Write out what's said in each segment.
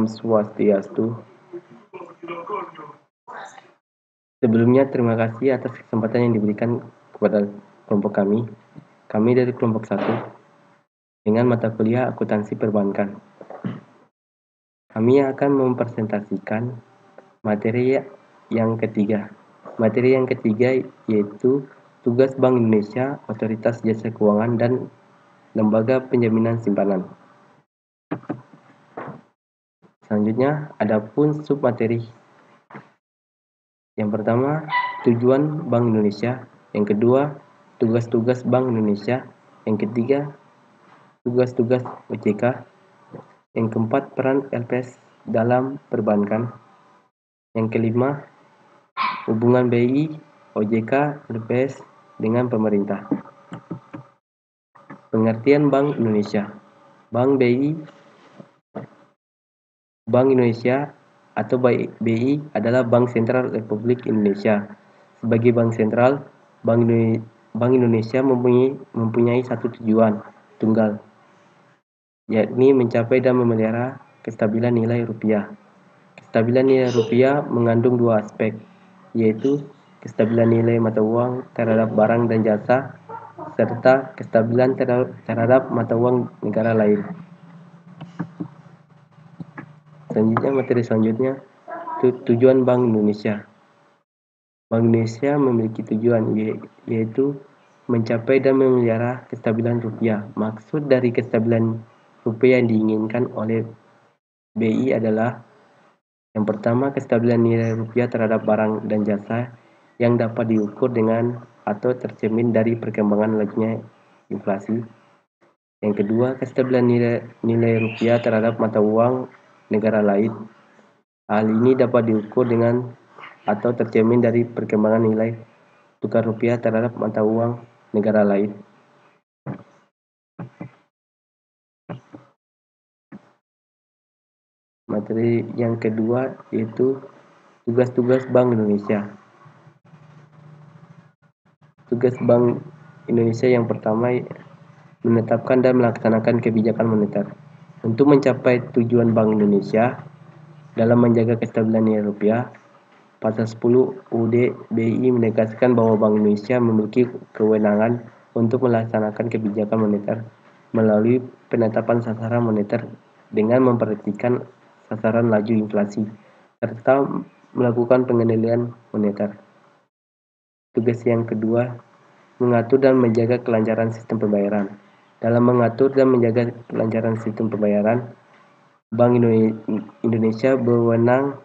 Swastiastu. Sebelumnya, terima kasih atas kesempatan yang diberikan kepada kelompok kami. Kami dari kelompok 1 dengan mata kuliah akuntansi perbankan. Kami akan mempresentasikan materi yang ketiga. Materi yang ketiga yaitu tugas Bank Indonesia, Otoritas Jasa Keuangan, dan Lembaga Penjaminan Simpanan. Selanjutnya, adapun submateri. Yang pertama, tujuan Bank Indonesia. Yang kedua, tugas-tugas Bank Indonesia. Yang ketiga, tugas-tugas OJK. Yang keempat, peran LPS dalam perbankan. Yang kelima, hubungan BI, OJK, LPS dengan pemerintah. Pengertian Bank Indonesia. Bank Indonesia atau BI adalah Bank Sentral Republik Indonesia. Sebagai bank sentral, Bank Indonesia mempunyai satu tujuan tunggal, yakni mencapai dan memelihara kestabilan nilai rupiah. Kestabilan nilai rupiah mengandung dua aspek, yaitu kestabilan nilai mata uang terhadap barang dan jasa, serta kestabilan terhadap mata uang negara lain. Materi selanjutnya, tujuan Bank Indonesia. Bank Indonesia memiliki tujuan yaitu mencapai dan memelihara kestabilan rupiah. Maksud dari kestabilan rupiah yang diinginkan oleh BI adalah yang pertama, kestabilan nilai rupiah terhadap barang dan jasa yang dapat diukur dengan atau tercermin dari perkembangan lajunya inflasi. Yang kedua, kestabilan nilai rupiah terhadap mata uang negara lain. Hal ini dapat diukur dengan atau tercermin dari perkembangan nilai tukar rupiah terhadap mata uang negara lain. Materi yang kedua yaitu tugas-tugas Bank Indonesia. Tugas Bank Indonesia yang pertama, menetapkan dan melaksanakan kebijakan moneter. Untuk mencapai tujuan Bank Indonesia dalam menjaga kestabilan nilai rupiah, Pasal 10 UUD BI menegaskan bahwa Bank Indonesia memiliki kewenangan untuk melaksanakan kebijakan moneter melalui penetapan sasaran moneter dengan memperhatikan sasaran laju inflasi serta melakukan pengendalian moneter. Tugas yang kedua, mengatur dan menjaga kelancaran sistem pembayaran. Dalam mengatur dan menjaga kelancaran sistem pembayaran, Bank Indonesia berwenang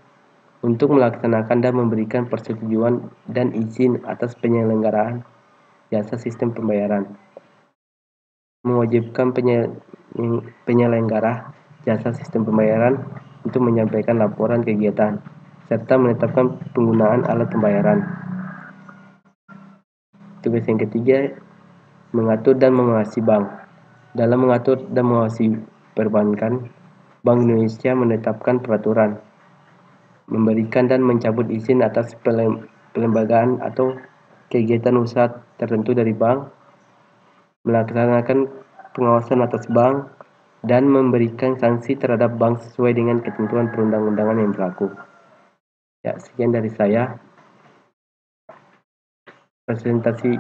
untuk melaksanakan dan memberikan persetujuan dan izin atas penyelenggaraan jasa sistem pembayaran, mewajibkan penyelenggara jasa sistem pembayaran untuk menyampaikan laporan kegiatan, serta menetapkan penggunaan alat pembayaran. Tugas yang ketiga, mengatur dan mengawasi bank. Dalam mengatur dan mengawasi perbankan, Bank Indonesia menetapkan peraturan, memberikan dan mencabut izin atas pelembagaan atau kegiatan usaha tertentu dari bank, melaksanakan pengawasan atas bank, dan memberikan sanksi terhadap bank sesuai dengan ketentuan perundang-undangan yang berlaku. Ya, sekian dari saya. Presentasi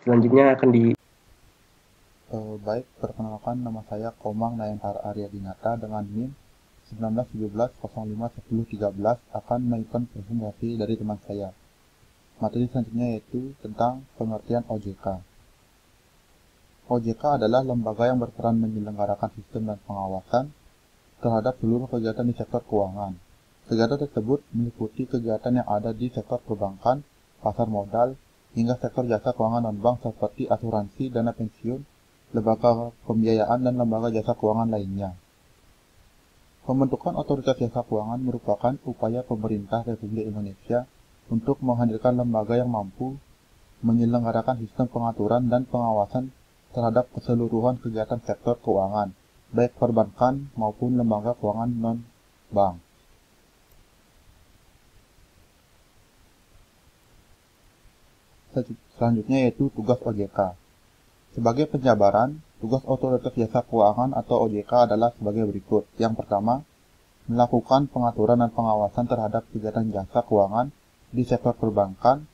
selanjutnya akan Baik, perkenalkan, nama saya Komang Nayantara Arya Dinata dengan NIM 1917051013 akan melanjutkan presentasi dari teman saya. Materi selanjutnya yaitu tentang pengertian OJK. OJK adalah lembaga yang berperan menyelenggarakan sistem dan pengawasan terhadap seluruh kegiatan di sektor keuangan. Kegiatan tersebut meliputi kegiatan yang ada di sektor perbankan, pasar modal, hingga sektor jasa keuangan non-bank seperti asuransi, dana pensiun, lembaga pembiayaan, dan lembaga jasa keuangan lainnya. Pembentukan otoritas jasa keuangan merupakan upaya pemerintah Republik Indonesia untuk menghadirkan lembaga yang mampu menyelenggarakan sistem pengaturan dan pengawasan terhadap keseluruhan kegiatan sektor keuangan, baik perbankan maupun lembaga keuangan non-bank. Selanjutnya yaitu tugas OJK. Sebagai penjabaran, Tugas Otoritas Jasa Keuangan atau OJK adalah sebagai berikut. Yang pertama, melakukan pengaturan dan pengawasan terhadap kegiatan jasa keuangan di sektor perbankan.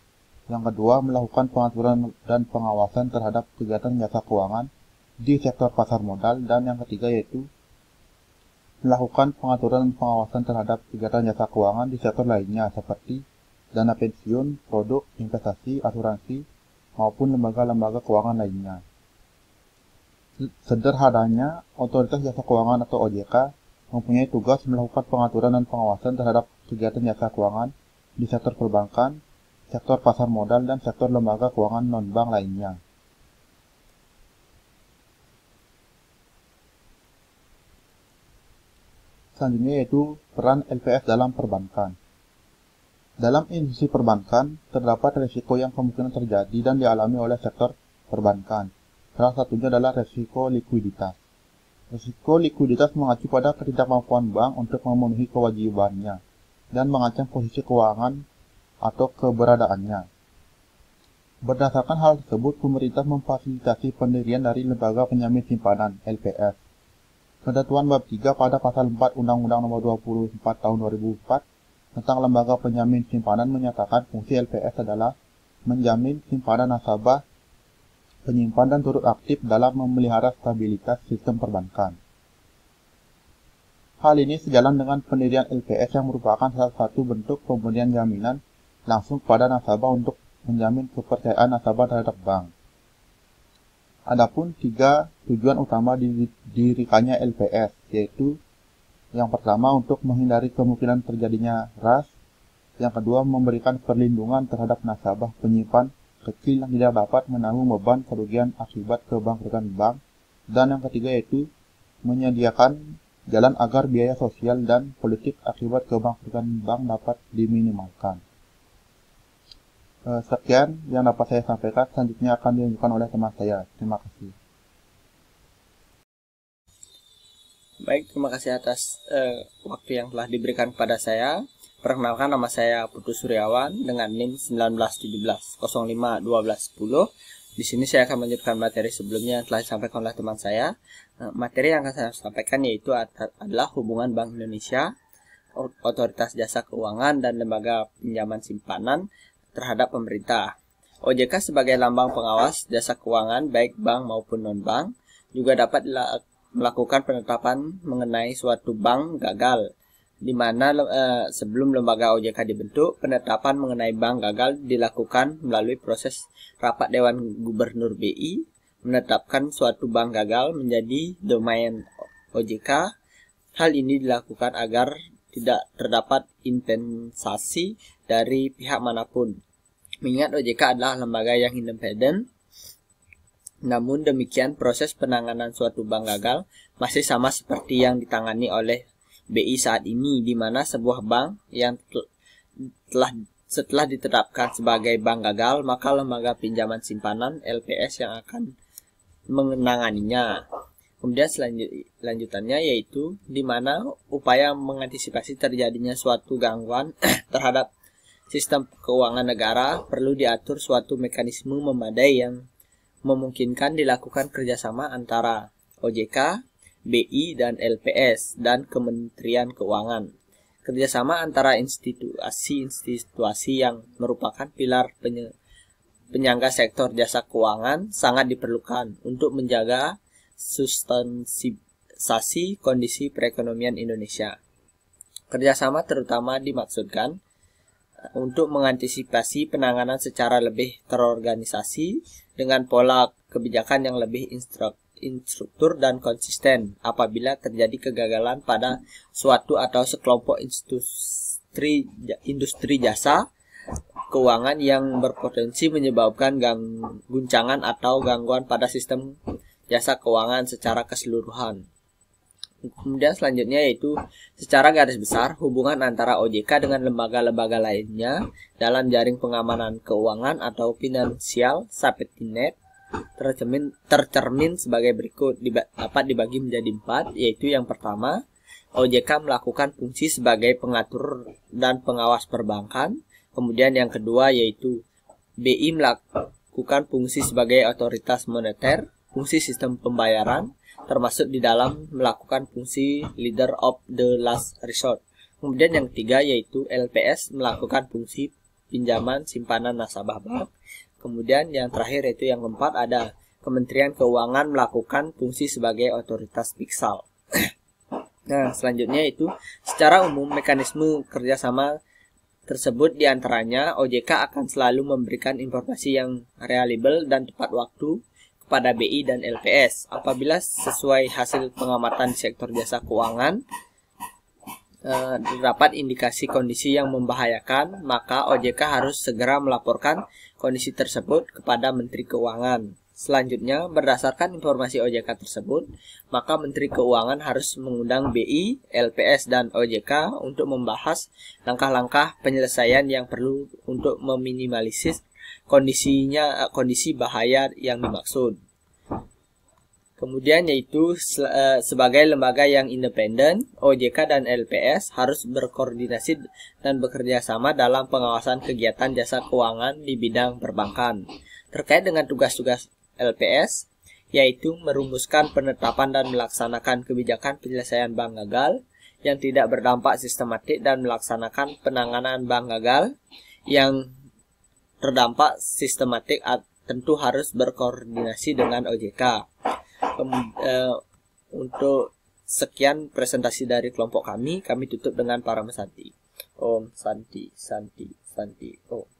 Yang kedua, melakukan pengaturan dan pengawasan terhadap kegiatan jasa keuangan di sektor pasar modal. Dan yang ketiga yaitu melakukan pengaturan dan pengawasan terhadap kegiatan jasa keuangan di sektor lainnya seperti dana pensiun, produk, investasi, asuransi, maupun lembaga-lembaga keuangan lainnya. Sederhananya, Otoritas Jasa Keuangan atau OJK mempunyai tugas melakukan pengaturan dan pengawasan terhadap kegiatan jasa keuangan di sektor perbankan, sektor pasar modal, dan sektor lembaga keuangan non-bank lainnya. Selanjutnya yaitu peran LPS dalam perbankan. Dalam industri perbankan, terdapat risiko yang kemungkinan terjadi dan dialami oleh sektor perbankan. Salah satunya adalah risiko likuiditas. Risiko likuiditas mengacu pada ketidakmampuan bank untuk memenuhi kewajibannya dan mengancam posisi keuangan atau keberadaannya. Berdasarkan hal tersebut, pemerintah memfasilitasi pendirian dari lembaga penjamin simpanan (LPS). Ketentuan bab 3 pada pasal 4 Undang-Undang Nomor 24 Tahun 2004 tentang lembaga penjamin simpanan menyatakan fungsi LPS adalah menjamin simpanan nasabah, penyimpan, dan turut aktif dalam memelihara stabilitas sistem perbankan. Hal ini sejalan dengan pendirian LPS yang merupakan salah satu bentuk pemberian jaminan langsung kepada nasabah untuk menjamin kepercayaan nasabah terhadap bank. Adapun 3 tujuan utama didirikannya LPS, yaitu yang pertama untuk menghindari kemungkinan terjadinya ras, yang kedua memberikan perlindungan terhadap nasabah penyimpan kecil yang tidak dapat menanggung beban kerugian akibat kebangkrutan bank, dan yang ketiga yaitu menyediakan jalan agar biaya sosial dan politik akibat kebangkrutan bank dapat diminimalkan. Sekian yang dapat saya sampaikan, selanjutnya akan dilanjutkan oleh teman saya. Terima kasih. Baik, terima kasih atas waktu yang telah diberikan kepada saya. Perkenalkan, nama saya Putu Suryawan dengan NIM 1917-05-1210. Di sini saya akan melanjutkan materi sebelumnya yang telah disampaikan oleh teman saya. Materi yang akan saya sampaikan yaitu adalah hubungan Bank Indonesia, Otoritas Jasa Keuangan, dan lembaga pinjaman simpanan terhadap pemerintah. OJK sebagai lambang pengawas jasa keuangan baik bank maupun non-bank juga dapat melakukan penetapan mengenai suatu bank gagal, di mana sebelum lembaga OJK dibentuk, penetapan mengenai bank gagal dilakukan melalui proses rapat Dewan Gubernur BI, menetapkan suatu bank gagal menjadi domain OJK. Hal ini dilakukan agar tidak terdapat investasi dari pihak manapun. Mengingat OJK adalah lembaga yang independen, namun demikian, proses penanganan suatu bank gagal masih sama seperti yang ditangani oleh BI saat ini, di mana sebuah bank yang setelah ditetapkan sebagai bank gagal, maka lembaga pinjaman simpanan LPS yang akan menanganinya. Kemudian lanjutannya yaitu di mana upaya mengantisipasi terjadinya suatu gangguan terhadap sistem keuangan negara perlu diatur suatu mekanisme memadai yang memungkinkan dilakukan kerjasama antara OJK, BI, dan LPS, dan Kementerian Keuangan. Kerjasama antara institusi yang merupakan pilar penyangga sektor jasa keuangan sangat diperlukan untuk menjaga substansiasi kondisi perekonomian Indonesia. Kerjasama terutama dimaksudkan untuk mengantisipasi penanganan secara lebih terorganisasi dengan pola kebijakan yang lebih instruktur dan konsisten apabila terjadi kegagalan pada suatu atau sekelompok industri jasa keuangan yang berpotensi menyebabkan guncangan atau gangguan pada sistem jasa keuangan secara keseluruhan. Kemudian selanjutnya yaitu secara garis besar hubungan antara OJK dengan lembaga-lembaga lainnya dalam jaring pengamanan keuangan atau Financial Safety Net tercermin sebagai berikut, dapat dibagi menjadi 4, yaitu yang pertama, OJK melakukan fungsi sebagai pengatur dan pengawas perbankan. Kemudian yang kedua yaitu BI melakukan fungsi sebagai otoritas moneter. fungsi sistem pembayaran, termasuk di dalam melakukan fungsi leader of the last resort. Kemudian yang ketiga yaitu LPS melakukan fungsi pinjaman simpanan nasabah bank. Kemudian yang terakhir yaitu yang keempat ada Kementerian Keuangan melakukan fungsi sebagai otoritas fiskal. Nah, selanjutnya itu secara umum mekanisme kerjasama tersebut diantaranya OJK akan selalu memberikan informasi yang reliable dan tepat waktu kepada BI dan LPS. Apabila sesuai hasil pengamatan sektor jasa keuangan terdapat indikasi kondisi yang membahayakan, maka OJK harus segera melaporkan kondisi tersebut kepada Menteri Keuangan. Selanjutnya, berdasarkan informasi OJK tersebut, maka Menteri Keuangan harus mengundang BI, LPS, dan OJK untuk membahas langkah-langkah penyelesaian yang perlu untuk meminimalisir kondisi bahaya yang dimaksud. Kemudian yaitu sebagai lembaga yang independen, OJK dan LPS harus berkoordinasi dan bekerja sama dalam pengawasan kegiatan jasa keuangan di bidang perbankan. Terkait dengan tugas-tugas LPS, yaitu merumuskan penetapan dan melaksanakan kebijakan penyelesaian bank gagal yang tidak berdampak sistematik dan melaksanakan penanganan bank gagal yang terdampak sistematik tentu harus berkoordinasi dengan OJK. Untuk sekian presentasi dari kelompok kami tutup dengan Parama Santi. Om Santi Santi Santi Om.